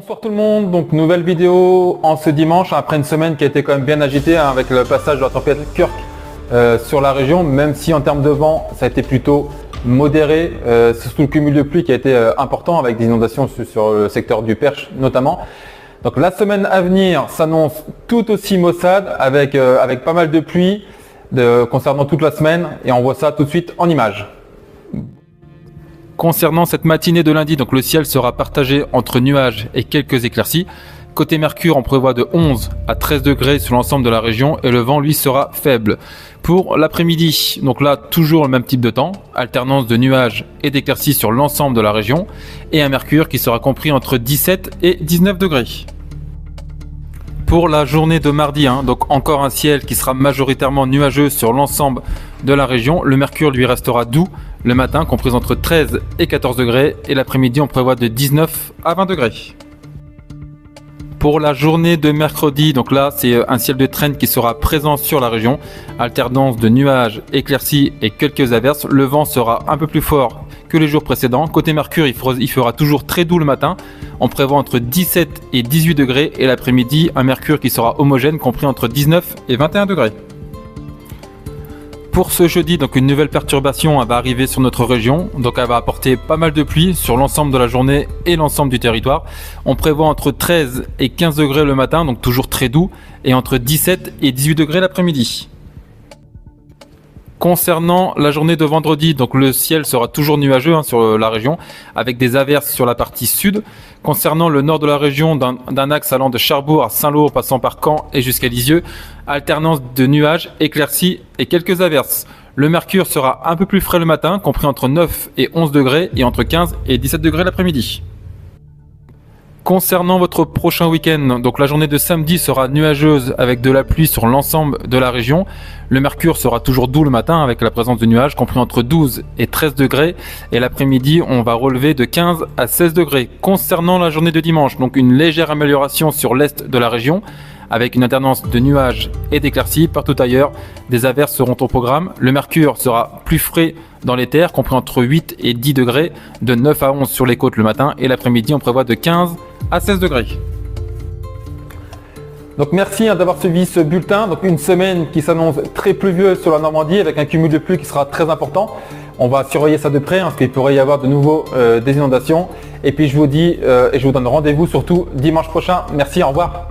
Bonsoir tout le monde, donc nouvelle vidéo en ce dimanche après une semaine qui a été quand même bien agitée avec le passage de la tempête Kirk sur la région, même si en termes de vent ça a été plutôt modéré, c'est surtout le cumul de pluie qui a été important avec des inondations sur le secteur du Perche notamment. Donc la semaine à venir s'annonce tout aussi maussade avec pas mal de pluie concernant toute la semaine et on voit ça tout de suite en images. Concernant cette matinée de lundi, donc le ciel sera partagé entre nuages et quelques éclaircies. Côté Mercure, on prévoit de 11 à 13 degrés sur l'ensemble de la région et le vent lui sera faible. Pour l'après-midi, donc là toujours le même type de temps, alternance de nuages et d'éclaircies sur l'ensemble de la région et un Mercure qui sera compris entre 17 et 19 degrés. Pour la journée de mardi, donc encore un ciel qui sera majoritairement nuageux sur l'ensemble de la région. Le mercure lui restera doux le matin, compris entre 13 et 14 degrés, et l'après-midi on prévoit de 19 à 20 degrés. Pour la journée de mercredi, donc là c'est un ciel de traîne qui sera présent sur la région, alternance de nuages, éclaircies et quelques averses. Le vent sera un peu plus fort que les jours précédents. Côté Mercure, il fera toujours très doux le matin. On prévoit entre 17 et 18 degrés et l'après-midi, un Mercure qui sera homogène, compris entre 19 et 21 degrés. Pour ce jeudi, donc une nouvelle perturbation va arriver sur notre région, donc elle va apporter pas mal de pluie sur l'ensemble de la journée et l'ensemble du territoire. On prévoit entre 13 et 15 degrés le matin, donc toujours très doux, et entre 17 et 18 degrés l'après-midi. Concernant la journée de vendredi, donc le ciel sera toujours nuageux sur la région, avec des averses sur la partie sud. Concernant le nord de la région, d'un axe allant de Cherbourg à Saint-Lô, passant par Caen et jusqu'à Lisieux, alternance de nuages, éclaircies et quelques averses. Le mercure sera un peu plus frais le matin, compris entre 9 et 11 degrés, et entre 15 et 17 degrés l'après-midi. Concernant votre prochain week-end, donc la journée de samedi sera nuageuse avec de la pluie sur l'ensemble de la région. Le mercure sera toujours doux le matin avec la présence de nuages compris entre 12 et 13 degrés. Et l'après-midi, on va relever de 15 à 16 degrés. Concernant la journée de dimanche, donc une légère amélioration sur l'est de la région avec une alternance de nuages et d'éclaircies. Partout ailleurs, des averses seront au programme. Le mercure sera plus frais dans les terres, compris entre 8 et 10 degrés, de 9 à 11 sur les côtes le matin. Et l'après-midi, on prévoit de 15 à 16 degrés. Donc merci d'avoir suivi ce bulletin. Donc une semaine qui s'annonce très pluvieuse sur la Normandie avec un cumul de pluie qui sera très important. On va surveiller ça de près parce qu'il pourrait y avoir de nouveau des inondations. Et puis je vous dis et je vous donne rendez-vous surtout dimanche prochain. Merci, au revoir.